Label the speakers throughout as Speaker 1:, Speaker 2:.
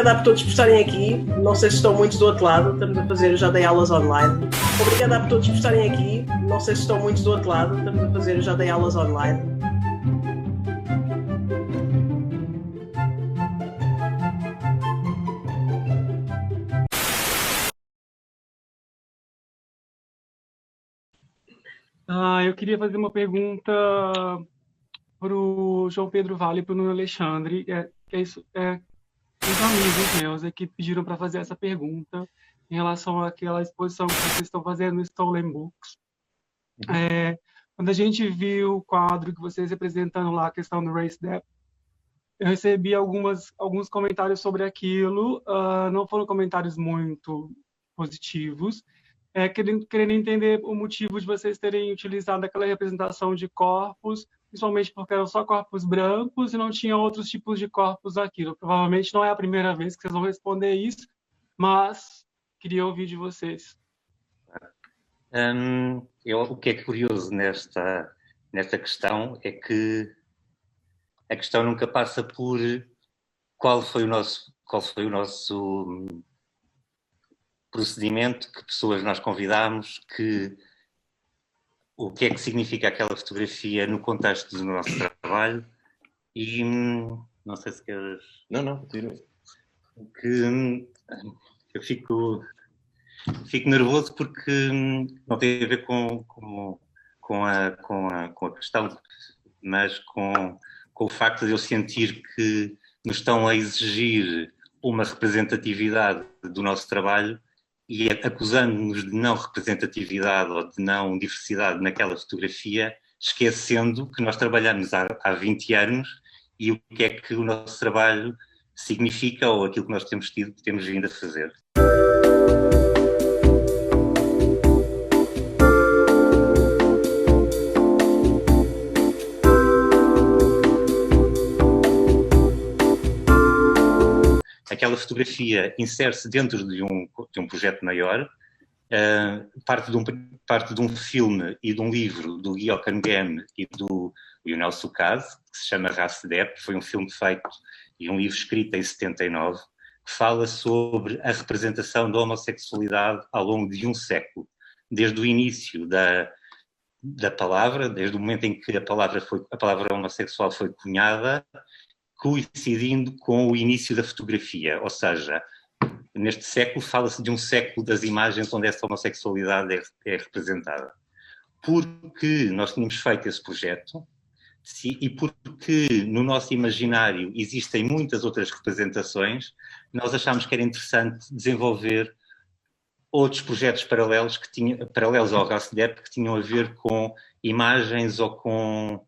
Speaker 1: Obrigada a todos por estarem aqui. Não sei se estão muitos do outro lado. Estamos a fazer, eu já dei aulas online. Obrigada a todos por estarem aqui. Não sei se estão muitos do outro lado. Estamos a fazer, eu já dei aulas online.
Speaker 2: Eu queria fazer uma pergunta para o João Pedro Vale e para o Nuno Alexandre. Os amigos meus aqui pediram para fazer essa pergunta em relação àquela exposição que vocês estão fazendo no Stolen Books. Quando a gente viu o quadro que vocês representando lá, a questão do Race Debt, eu recebi alguns comentários sobre aquilo. Não foram comentários muito positivos. Querendo entender o motivo de vocês terem utilizado aquela representação de corpos, principalmente porque eram só corpos brancos e não tinha outros tipos de corpos aquilo. Provavelmente não é a primeira vez que vocês vão responder isso, mas queria ouvir de vocês.
Speaker 3: O que é curioso nesta questão é que a questão nunca passa por qual foi o nosso procedimento, que pessoas nós convidámos, o que é que significa aquela fotografia no contexto do nosso trabalho. E não sei se queres...
Speaker 4: Não, tira.
Speaker 3: Eu fico nervoso porque não tem a ver com a questão, mas com o facto de eu sentir que nos estão a exigir uma representatividade do nosso trabalho e acusando-nos de não representatividade ou de não diversidade naquela fotografia, esquecendo que nós trabalhamos há 20 anos e o que é que o nosso trabalho significa ou aquilo que nós temos vindo a fazer. Aquela fotografia insere-se dentro de um projeto maior, parte de um filme e de um livro do Gyokan Gem e do Yunao Sukaz, que se chama Race Debt. Foi um filme feito e um livro escrito em 79, que fala sobre a representação da homossexualidade ao longo de um século, desde o início da palavra, desde o momento em que a palavra homossexual foi cunhada, coincidindo com o início da fotografia, ou seja, neste século fala-se de um século das imagens onde essa homossexualidade é representada. Porque nós tínhamos feito esse projeto e porque no nosso imaginário existem muitas outras representações, nós achámos que era interessante desenvolver outros projetos paralelos ao Race Debt, que tinham a ver com imagens ou com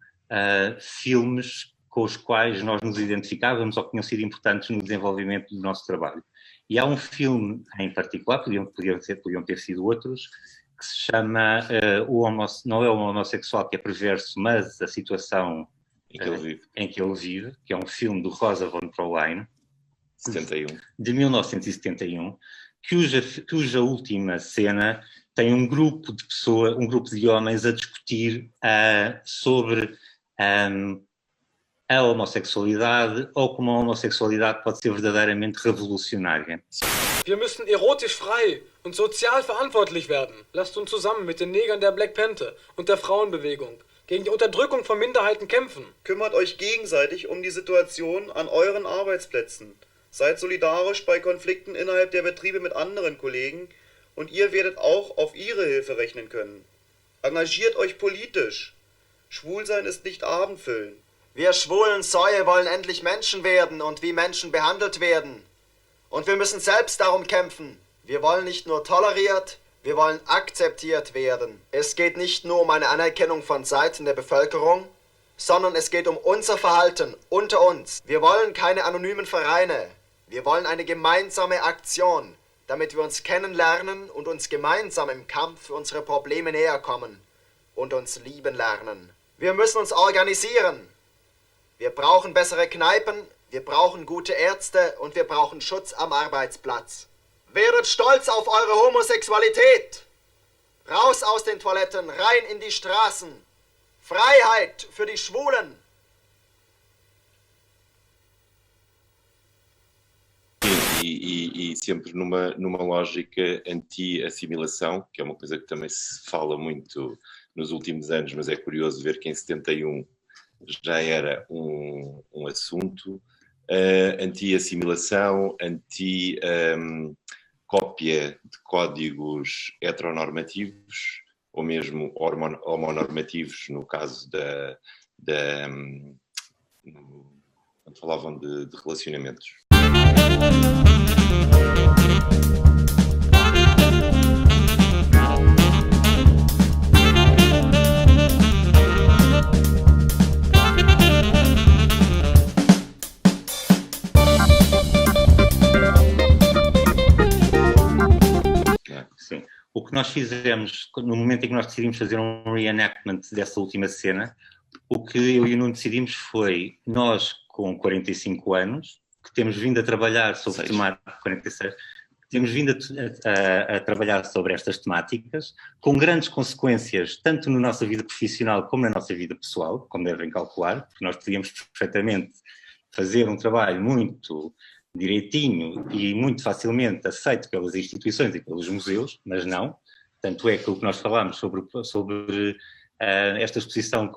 Speaker 3: filmes com os quais nós nos identificávamos ou que tinham sido importantes no desenvolvimento do nosso trabalho. E há um filme em particular, podiam ter sido outros, que se chama não é o homossexual que é perverso, mas a situação em que ele vive, que é um filme do Rosa von Prolein,
Speaker 4: 71.
Speaker 3: De 1971, cuja última cena tem um grupo de homens a discutir sobre a homossexualidade ou como a homossexualidade pode ser verdadeiramente revolucionária.
Speaker 5: Wir müssen erotisch frei und sozial verantwortlich werden. Lasst uns zusammen mit den Negern der Black Panther und der Frauenbewegung gegen die Unterdrückung von Minderheiten kämpfen.
Speaker 6: Kümmert euch gegenseitig um die Situation an euren Arbeitsplätzen. Seid solidarisch bei Konflikten innerhalb der Betriebe mit anderen Kollegen und ihr werdet auch auf ihre Hilfe rechnen können. Engagiert euch politisch. Schwulsein ist nicht Abendfüllen.
Speaker 7: Wir schwulen Säue wollen endlich Menschen werden und wie Menschen behandelt werden. Und wir müssen selbst darum kämpfen. Wir wollen nicht nur toleriert, wir wollen akzeptiert werden. Es geht nicht nur um eine Anerkennung von Seiten der Bevölkerung, sondern es geht um unser Verhalten unter uns. Wir wollen keine anonymen Vereine. Wir wollen eine gemeinsame Aktion, damit wir uns kennenlernen und uns gemeinsam im Kampf für unsere Probleme näher kommen und uns lieben lernen. Wir müssen uns organisieren. Wir brauchen bessere Kneipen, wir brauchen gute Ärzte und wir brauchen Schutz am Arbeitsplatz. Werdet stolz auf eure Homosexualität. Raus aus den Toiletten, rein in die Straßen. Freiheit für die Schwulen.
Speaker 4: e sempre numa lógica anti-assimilação, que é uma coisa que também se fala muito nos últimos anos, mas é curioso ver que em 71 já era um assunto. Anti-assimilação, anti-cópia de códigos heteronormativos, ou mesmo homonormativos, no caso quando falavam de relacionamentos.
Speaker 3: Sim. O que nós fizemos, no momento em que nós decidimos fazer um reenactment dessa última cena, o que eu e o Nuno decidimos foi, nós com 45 anos, que temos vindo a trabalhar sobre temáticas, 46, temos vindo a trabalhar sobre estas temáticas, com grandes consequências, tanto na nossa vida profissional como na nossa vida pessoal, como devem calcular, porque nós podíamos perfeitamente fazer um trabalho muito direitinho e muito facilmente aceito pelas instituições e pelos museus, mas não. Tanto é que o que nós falámos sobre esta exposição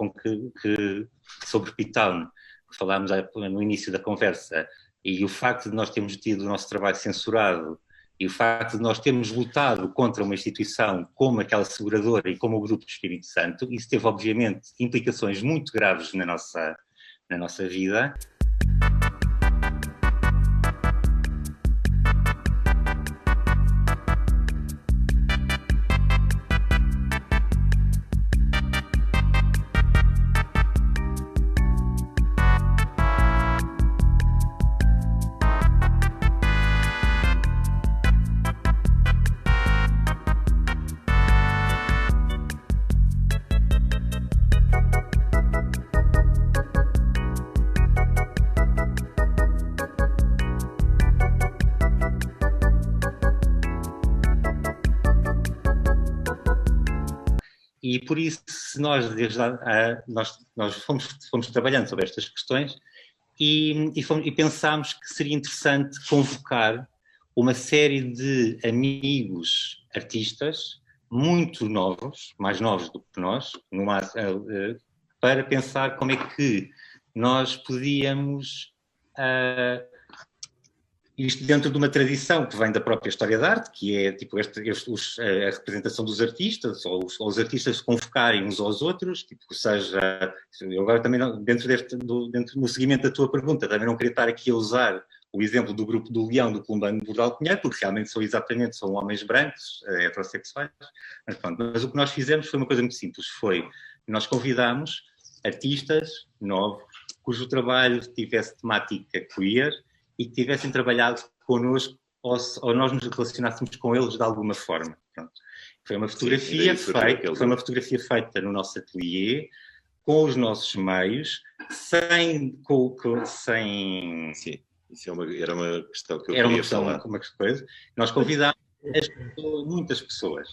Speaker 3: sobre P-Town, que falámos no início da conversa, e o facto de nós termos tido o nosso trabalho censurado e o facto de nós termos lutado contra uma instituição como aquela seguradora e como o Grupo do Espírito Santo, isso teve, obviamente, implicações muito graves na nossa vida. E por isso nós fomos trabalhando sobre estas questões e pensámos que seria interessante convocar uma série de amigos artistas muito novos, mais novos do que nós, para pensar como é que nós podíamos, isto dentro de uma tradição que vem da própria história da arte, que é tipo a representação dos artistas, ou os artistas se convocarem uns aos outros, tipo, ou seja, eu agora também, no seguimento da tua pergunta, também não queria estar aqui a usar o exemplo do grupo do Leão, do Columbano de Bordal Pinheiro, porque realmente são homens brancos, heterossexuais, mas pronto. Mas o que nós fizemos foi uma coisa muito simples, nós convidámos artistas novos, cujo trabalho tivesse temática queer, e que tivessem trabalhado connosco ou nós nos relacionássemos com eles de alguma forma. Pronto. Foi uma fotografia feita no nosso ateliê, com os nossos meios, sem...
Speaker 4: Sim, isso era uma questão que eu queria falar.
Speaker 3: Uma coisa. Nós convidámos muitas pessoas.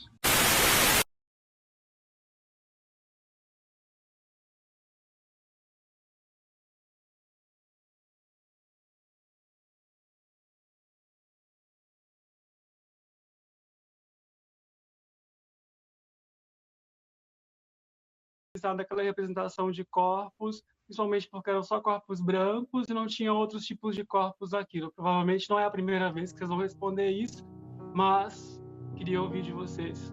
Speaker 2: Daquela representação de corpos, principalmente porque eram só corpos brancos e não tinha outros tipos de corpos aquilo. Provavelmente não é a primeira vez que vocês vão responder isso, mas queria ouvir de vocês.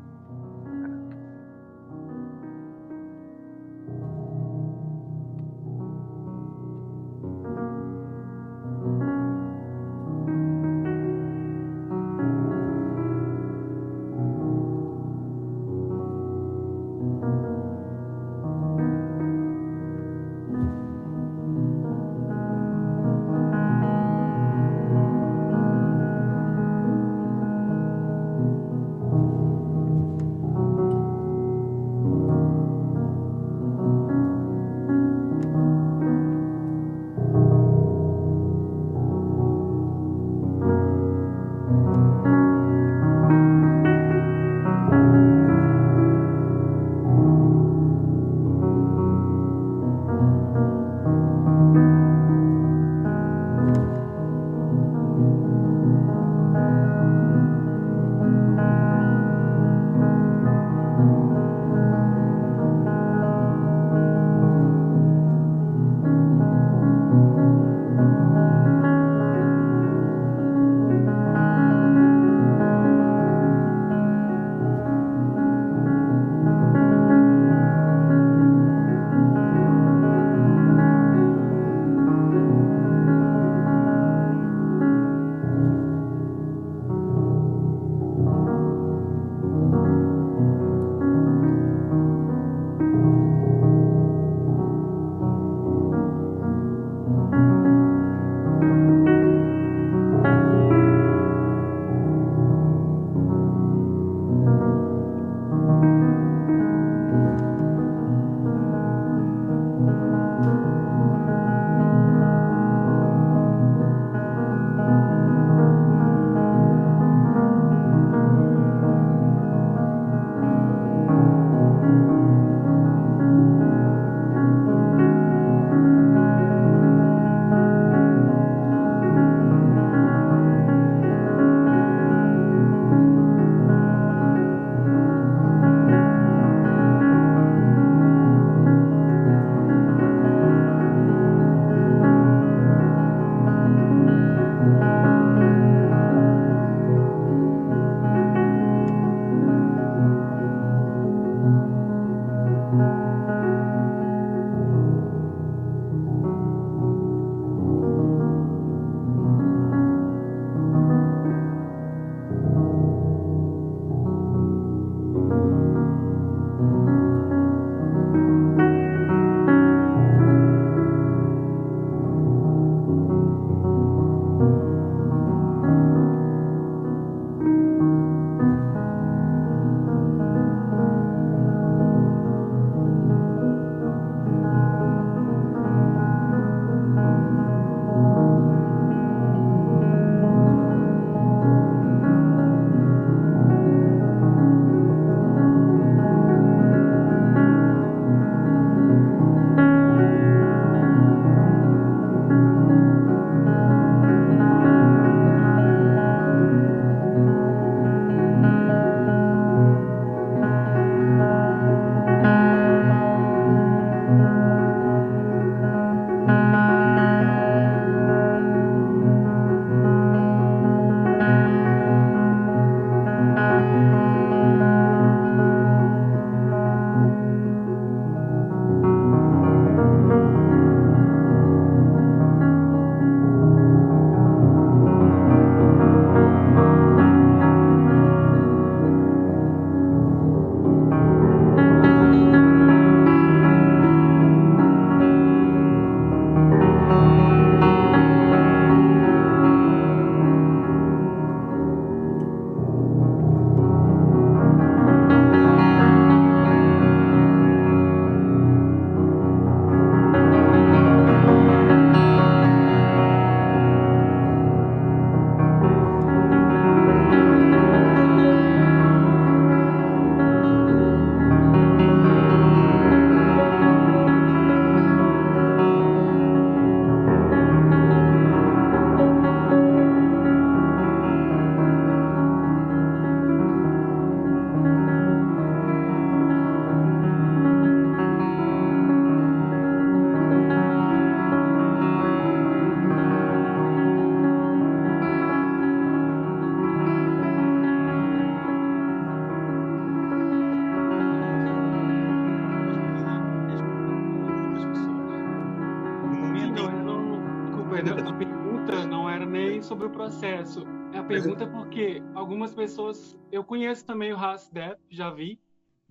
Speaker 2: A pergunta não era nem sobre o processo. A pergunta é porque algumas pessoas... Eu conheço também o Hasdep, já vi.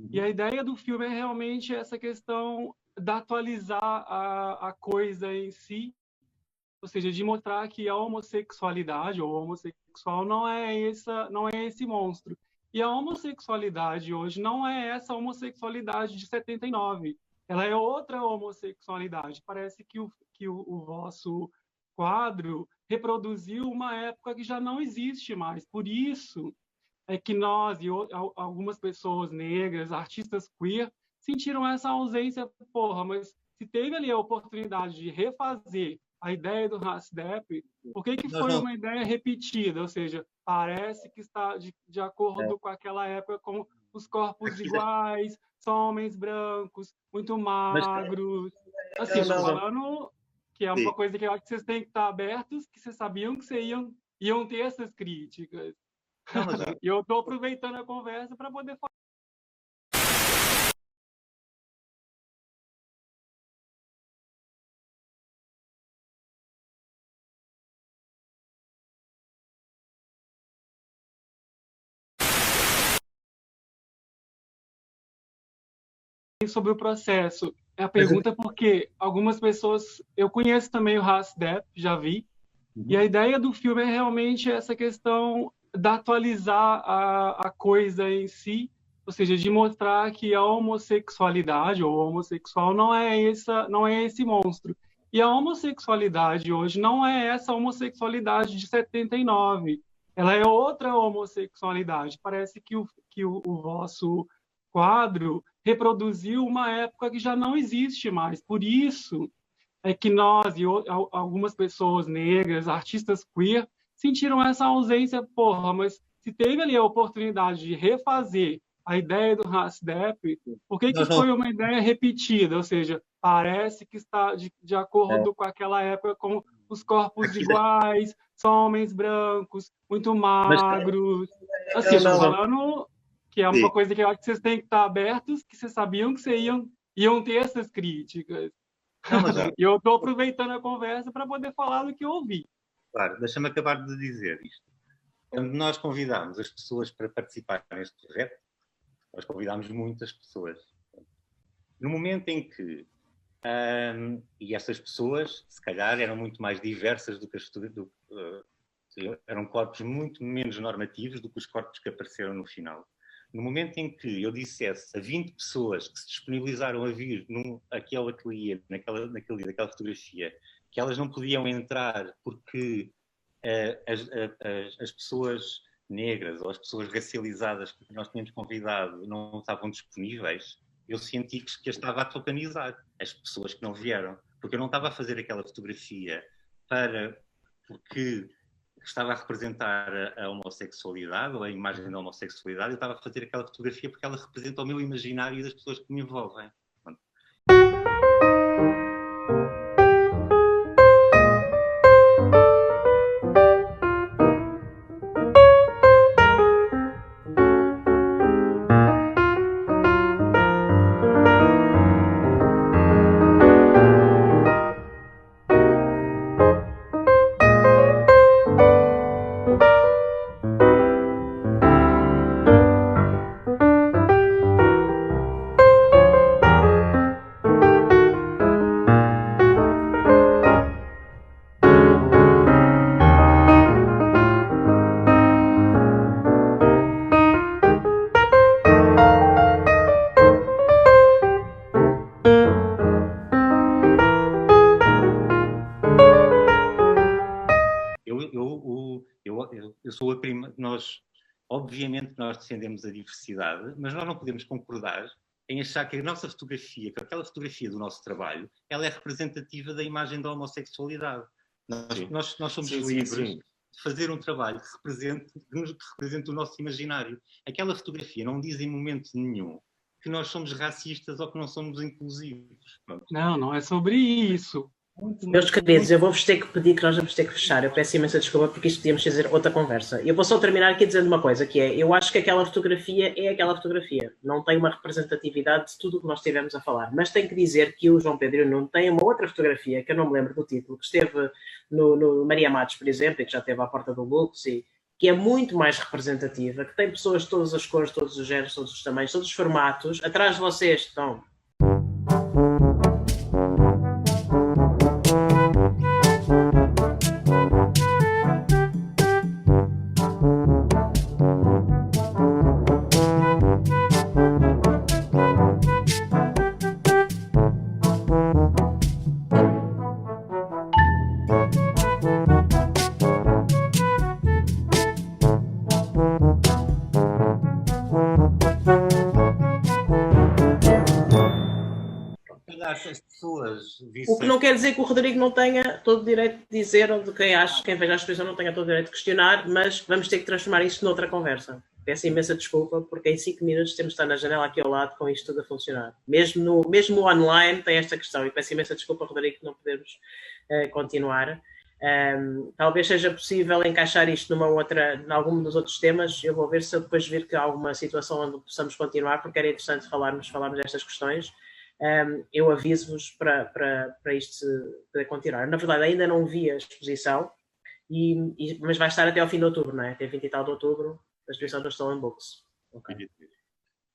Speaker 2: E a ideia do filme é realmente essa questão de atualizar a coisa em si, ou seja, de mostrar que a homossexualidade ou homossexual não é esse monstro. E a homossexualidade hoje não é essa homossexualidade de 79. Ela é outra homossexualidade. Parece que o vosso quadro reproduziu uma época que já não existe mais. Por isso é que nós e algumas pessoas negras, artistas queer, sentiram essa ausência. Porra, mas se teve ali a oportunidade de refazer a ideia do Hasdep, por que foi uma ideia repetida? Ou seja, parece que está de acordo com aquela época, com os corpos iguais, são homens brancos, muito magros. Assim, estou falando que é uma coisa que eu acho que vocês têm que estar abertos, que vocês sabiam que vocês iam ter essas críticas. E eu estou aproveitando a conversa para poder falar. Sobre o processo. A pergunta é porque algumas pessoas... Eu conheço também o Hasdep, já vi. E a ideia do filme é realmente essa questão de atualizar a coisa em si, ou seja, de mostrar que a homossexualidade ou homossexual não é esse monstro. E a homossexualidade hoje não é essa homossexualidade de 79. Ela é outra homossexualidade. Parece que o vosso quadro reproduziu uma época que já não existe mais. Por isso é que nós e algumas pessoas negras, artistas queer, sentiram essa ausência. Porra, mas se teve ali a oportunidade de refazer a ideia do Hasdep, por que foi uma ideia repetida? Ou seja, parece que está de acordo com aquela época, com os corpos iguais, são homens brancos, muito magros. Assim, estou falando que é uma coisa que eu acho que vocês têm que estar abertos, que vocês sabiam que vocês iam ter essas críticas. E eu estou aproveitando a conversa para poder falar do que eu ouvi.
Speaker 3: Claro, deixa-me acabar de dizer isto. Quando nós convidámos as pessoas para participar neste projeto, nós convidámos muitas pessoas. No momento em que... e essas pessoas, se calhar, eram muito mais diversas do que eram corpos muito menos normativos do que os corpos que apareceram no final. No momento em que eu dissesse a 20 pessoas que se disponibilizaram a vir naquele ateliê, naquela fotografia, que elas não podiam entrar porque as pessoas negras ou as pessoas racializadas que nós tínhamos convidado não estavam disponíveis, eu senti que as estava a tokenizar, as pessoas que não vieram. Porque eu não estava a fazer aquela fotografia porque estava a representar a homossexualidade ou a imagem da homossexualidade, eu estava a fazer aquela fotografia porque ela representa o meu imaginário e das pessoas que me envolvem. Pronto. Eu sou a prima... Obviamente nós defendemos a diversidade, mas nós não podemos concordar em achar que a nossa fotografia, que aquela fotografia do nosso trabalho, ela é representativa da imagem da homossexualidade. Nós somos livres de fazer um trabalho que represente o nosso imaginário. Aquela fotografia não diz em momento nenhum que nós somos racistas ou que não somos inclusivos. Pronto.
Speaker 2: Não é sobre isso.
Speaker 1: Meus queridos, eu vou-vos ter que pedir que nós vamos ter que fechar. Eu peço imensa desculpa porque isto podíamos fazer outra conversa. Eu vou só terminar aqui dizendo uma coisa, que é, eu acho que aquela fotografia é aquela fotografia. Não tem uma representatividade de tudo o que nós estivemos a falar. Mas tenho que dizer que o João Pedro Nuno tem uma outra fotografia, que eu não me lembro do título, que esteve no Maria Matos, por exemplo, e que já esteve à porta do Lux, e que é muito mais representativa, que tem pessoas de todas as cores, todos os géneros, todos os tamanhos, todos os formatos. Atrás de vocês estão...
Speaker 3: As pessoas
Speaker 1: O que não quer dizer que o Rodrigo não tenha todo o direito de dizer, ou de quem veja a exposição não tenha todo o direito de questionar, mas vamos ter que transformar isto noutra conversa. Peço imensa desculpa, porque em 5 minutos temos de estar na janela aqui ao lado com isto tudo a funcionar. Mesmo online tem esta questão, e peço imensa desculpa, Rodrigo, que não podemos continuar. Talvez seja possível encaixar isto em algum dos outros temas. Eu vou ver se eu depois vir que há alguma situação onde possamos continuar, porque era interessante falarmos destas questões. Eu aviso-vos para isto poder continuar. Na verdade, ainda não vi a exposição, mas vai estar até ao fim de outubro, não é? Até 20 e tal de outubro, a exposição do Stolen Books. Okay.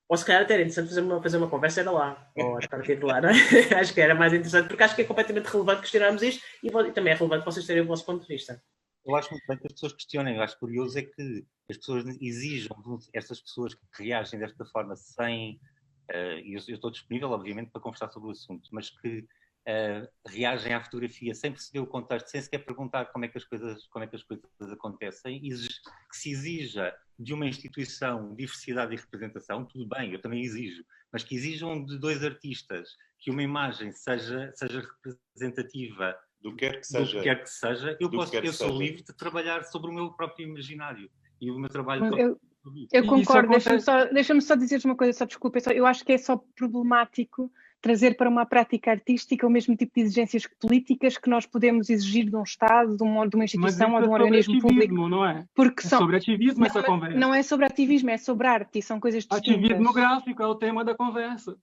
Speaker 1: Ou se calhar até era interessante fazer uma conversa, era lá, ou a partir de lá, não é? Acho que era mais interessante, porque acho que é completamente relevante questionarmos isto, e também é relevante vocês terem o vosso ponto de vista.
Speaker 3: Eu acho muito bem que as pessoas questionem. Eu acho curioso é que as pessoas exijam, essas pessoas que reagem desta forma sem... eu estou disponível, obviamente, para conversar sobre o assunto, mas que reagem à fotografia sem perceber o contexto, sem sequer perguntar como é que as coisas acontecem, que se exija de uma instituição diversidade e representação, tudo bem, eu também exijo, mas que exijam de 2 artistas que uma imagem seja representativa do que quer que seja, eu sou livre de trabalhar sobre o meu próprio imaginário e o meu trabalho...
Speaker 8: Eu concordo, deixa-me só dizer uma coisa, só desculpa, eu acho que é só problemático trazer para uma prática artística o mesmo tipo de exigências políticas que nós podemos exigir de um Estado, de uma instituição ou de um organismo público.
Speaker 2: Não é?
Speaker 8: Porque
Speaker 2: sobre ativismo essa conversa.
Speaker 8: Não é sobre ativismo, é sobre arte e são coisas distintas.
Speaker 2: Ativismo gráfico é o tema da conversa.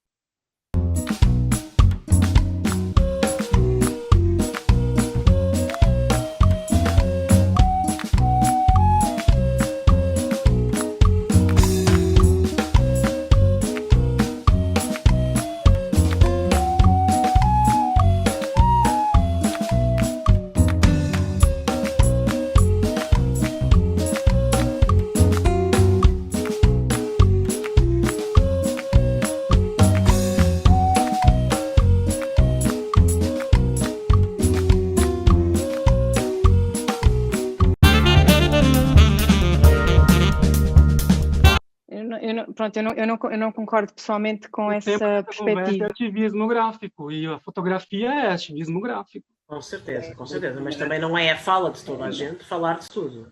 Speaker 8: Eu não concordo pessoalmente com essa perspectiva.
Speaker 2: É ativismo gráfico e a fotografia é ativismo gráfico.
Speaker 1: Com certeza, mas também não é a fala de toda a gente falar de tudo.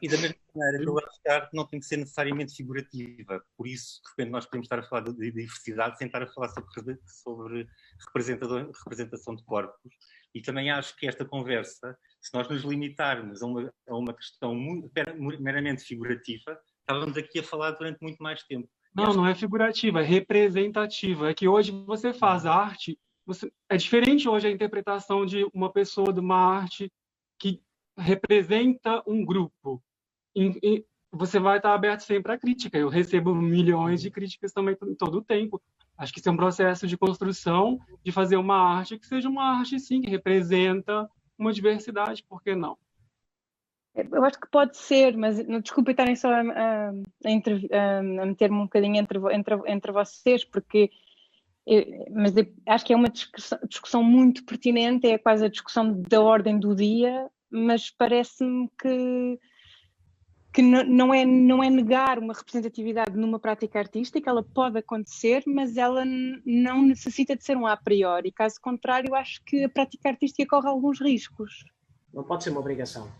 Speaker 3: E da mesma maneira, eu acho que a arte não tem que ser necessariamente figurativa. Por isso, de repente, nós podemos estar a falar de diversidade sem estar a falar sobre representação de corpos. E também acho que esta conversa, se nós nos limitarmos a uma questão meramente figurativa, estávamos aqui a falar durante muito mais tempo.
Speaker 2: Não é figurativa, é representativa. É que hoje você faz arte, é diferente hoje a interpretação de uma pessoa de uma arte que representa um grupo. E você vai estar aberto sempre à crítica. Eu recebo milhões de críticas também todo o tempo. Acho que isso é um processo de construção, de fazer uma arte que seja uma arte, sim, que representa uma diversidade, por que não?
Speaker 8: Eu acho que pode ser, mas desculpa estarem só a meter-me um bocadinho entre vocês, porque mas acho que é uma discussão muito pertinente, é quase a discussão da ordem do dia, mas parece-me que não é negar uma representatividade numa prática artística, ela pode acontecer, mas ela não necessita de ser um a priori. Caso contrário, acho que a prática artística corre alguns riscos.
Speaker 1: Não pode ser uma obrigação.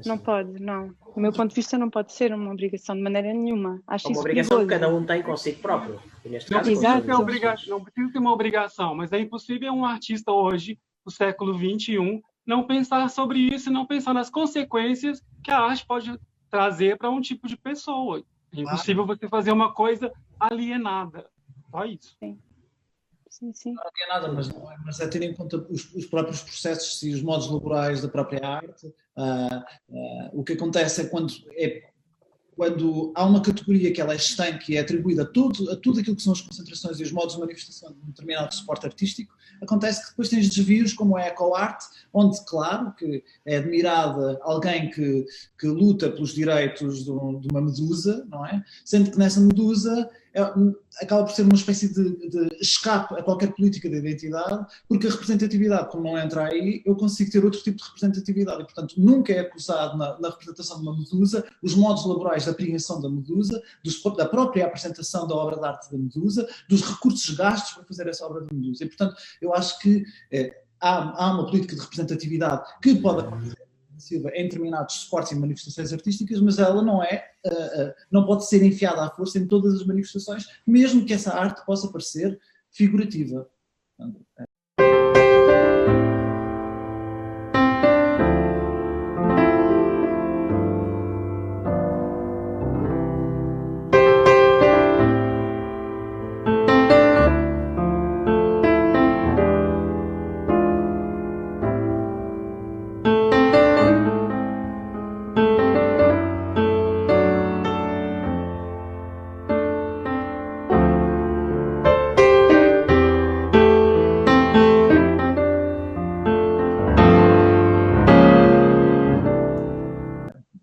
Speaker 8: Não pode, não. Do meu ponto de vista, não pode ser uma obrigação de maneira nenhuma. Acho
Speaker 1: É uma
Speaker 8: isso
Speaker 1: obrigação que
Speaker 8: perigoso.
Speaker 1: cada um tem consigo próprio. E neste
Speaker 2: Não
Speaker 1: caso,
Speaker 2: precisa,
Speaker 8: Exato.
Speaker 2: ter não precisa ter uma obrigação, mas é impossível um artista hoje, no século XXI, não pensar sobre isso e não pensar nas consequências que a arte pode trazer para um tipo de pessoa. É impossível você fazer uma coisa alienada. Só isso.
Speaker 8: Sim.
Speaker 9: Não é nada, mas é ter em conta os próprios processos e os modos laborais da própria arte. O que acontece é quando há uma categoria que ela é estanque e é atribuída a tudo aquilo que são as concentrações e os modos de manifestação de um determinado suporte artístico, acontece que depois tens desvios como a eco-arte, onde, claro, que é admirada alguém que luta pelos direitos de uma medusa, não é? Sendo que nessa medusa acaba por ser uma espécie de escape a qualquer política de identidade, porque a representatividade, como não entra aí, eu consigo ter outro tipo de representatividade e, portanto, nunca é acusado na representação de uma medusa os modos laborais da apreensão da medusa, da própria apresentação da obra de arte da medusa, dos recursos gastos para fazer essa obra de medusa. E, portanto, eu acho que há uma política de representatividade que pode acontecer em determinados suportes e manifestações artísticas, mas ela não pode ser enfiada à força em todas as manifestações, mesmo que essa arte possa parecer figurativa.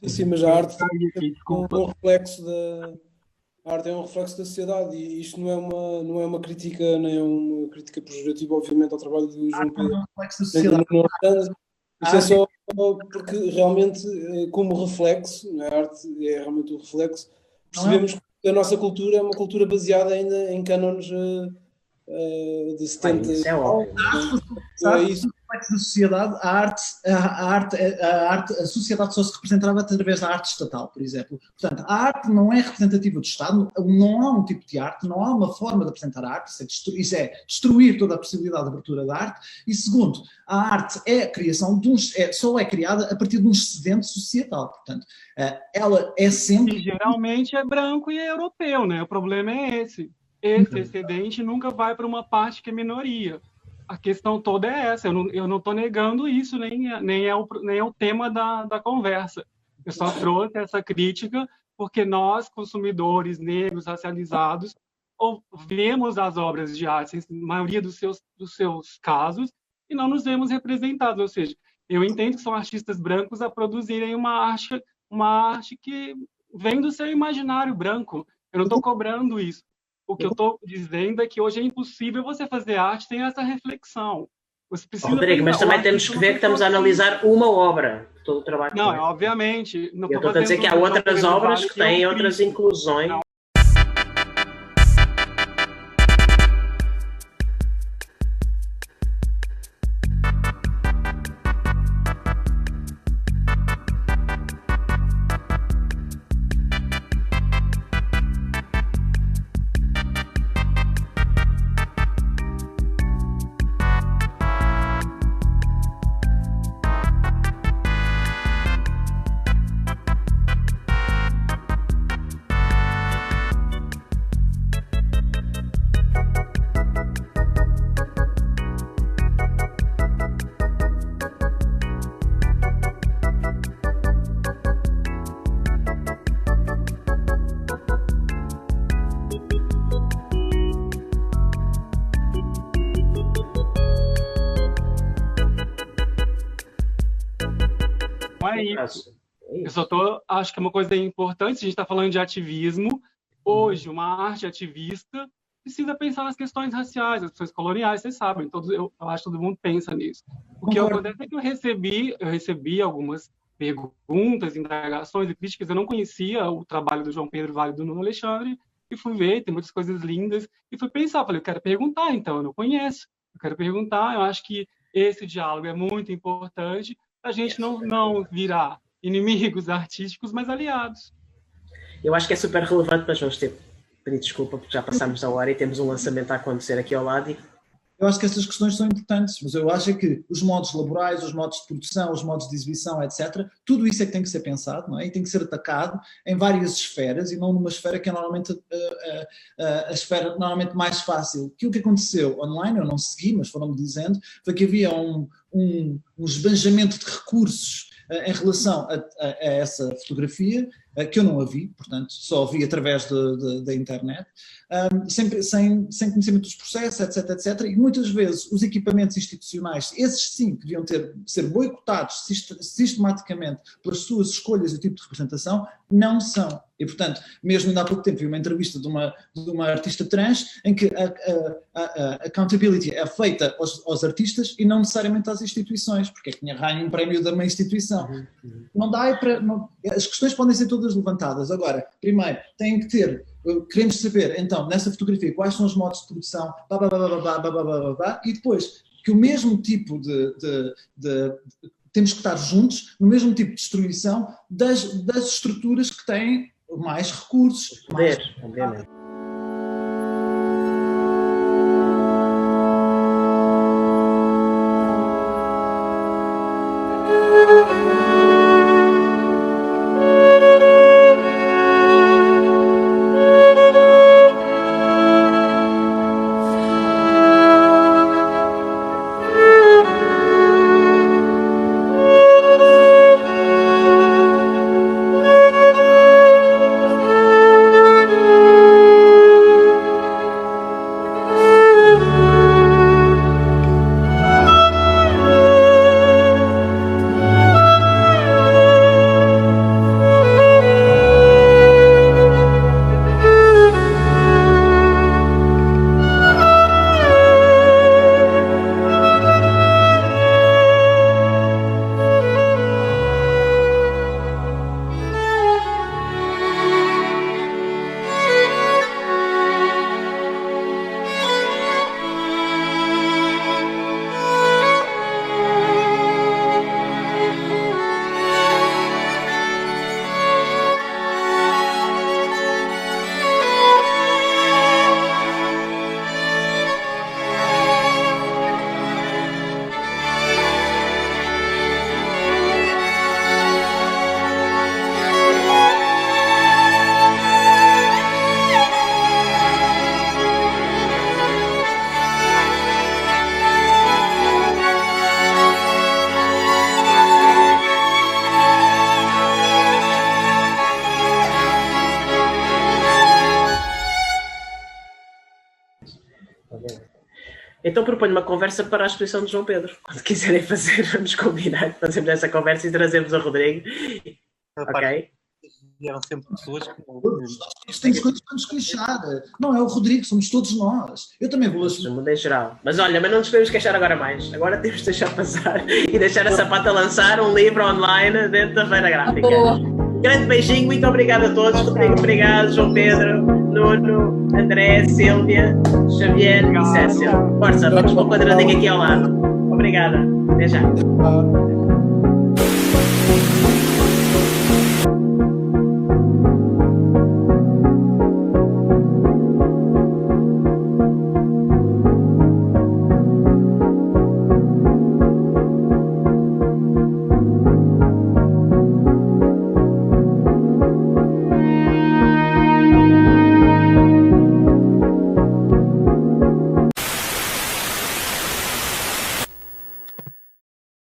Speaker 10: Sim, mas a arte também é um reflexo a arte é um reflexo da sociedade e isto não é uma crítica, nem é uma crítica pejorativa, obviamente, ao trabalho do João Pedro.
Speaker 9: É um reflexo da sociedade.
Speaker 10: Isto é só porque realmente, como reflexo, a arte é realmente um reflexo, percebemos que a nossa cultura é uma cultura baseada ainda em cânones de 70.
Speaker 1: Isso é óbvio.
Speaker 9: É isso. Da sociedade, a sociedade só se representava através da arte estatal, por exemplo. Portanto, a arte não é representativa do Estado, não há um tipo de arte, não há uma forma de apresentar a arte, isso é destruir toda a possibilidade de abertura da arte. E segundo, a arte é a criação só é criada a partir de um excedente societal. Portanto, ela é sempre...
Speaker 2: E geralmente é branco e é europeu, né? O problema é esse. Esse excedente nunca vai para uma parte que é minoria. A questão toda é essa, eu não estou negando isso, nem é o tema da conversa. Eu só trouxe essa crítica porque nós, consumidores negros, racializados, vemos as obras de arte, na maioria dos seus casos, e não nos vemos representados. Ou seja, eu entendo que são artistas brancos a produzirem uma arte que vem do seu imaginário branco. Eu não estou cobrando isso. O que eu estou dizendo é que hoje é impossível você fazer arte sem essa reflexão. Você precisa
Speaker 1: Rodrigo, mas também temos que ver que estamos a analisar uma obra. Todo o trabalho.
Speaker 2: Não, obviamente. Não
Speaker 1: eu estou a dizer que há outras obras que têm outras inclusões. Não.
Speaker 2: Eu só acho que é uma coisa importante, a gente está falando de ativismo. Hoje, uma arte ativista precisa pensar nas questões raciais, as questões coloniais, vocês sabem, eu acho que todo mundo pensa nisso. O que acontece é que eu recebi algumas perguntas, indagações e críticas, eu não conhecia o trabalho do João Pedro Vale e do Nuno Alexandre, e fui ver, tem muitas coisas lindas, e fui pensar, falei, eu quero perguntar, então, eu não conheço, eu quero perguntar, eu acho que esse diálogo é muito importante, a gente não virar inimigos artísticos, mas aliados.
Speaker 1: Eu acho que é super relevante, mas vamos ter que pedir desculpa porque já passámos a hora e temos um lançamento a acontecer aqui ao lado.
Speaker 9: Eu acho que essas questões são importantes, mas eu acho que os modos laborais, os modos de produção, os modos de exibição, etc., tudo isso é que tem que ser pensado, não é? E tem que ser atacado em várias esferas e não numa esfera que é normalmente a esfera normalmente mais fácil. Que o que aconteceu online, eu não segui, mas foram-me dizendo, foi que havia um esbanjamento de recursos em relação a essa fotografia, que eu não a vi, portanto, só a vi através da internet, sem conhecimento dos processos, etc. E muitas vezes os equipamentos institucionais, esses sim, que deviam ser boicotados sistematicamente pelas suas escolhas e o tipo de representação, não são. E, portanto, mesmo ainda há pouco tempo vi uma entrevista de uma artista trans em que a accountability é feita aos artistas e não necessariamente às instituições, porque é que tinha ganho um prémio de uma instituição. Não dá as questões podem ser todas levantadas. Agora, primeiro, têm que ter, queremos saber, então, nessa fotografia, quais são os modos de produção, e depois, que o mesmo tipo temos que estar juntos no mesmo tipo de destruição das estruturas que têm mais recursos.
Speaker 1: Obviamente. Então proponho uma conversa para a exposição de João Pedro. Quando quiserem fazer, vamos combinar, fazemos essa conversa e trazemos a Rodrigo. Ok?
Speaker 3: Vieram sempre pessoas que
Speaker 9: temos coisas para nos queixar. Não é o Rodrigo, somos todos nós. Eu também vou
Speaker 1: assumir. No mundo em geral. Mas olha, mas não nos podemos queixar agora mais. Agora temos de deixar passar e deixar a Sapata lançar um livro online dentro da Feira Gráfica. Grande beijinho, muito obrigado a todos. Rodrigo, obrigado. João Pedro, Nuno, André, Sílvia, Xavier e Cécia. Força, vamos para o quadradinho aqui ao lado. Obrigada. Até já.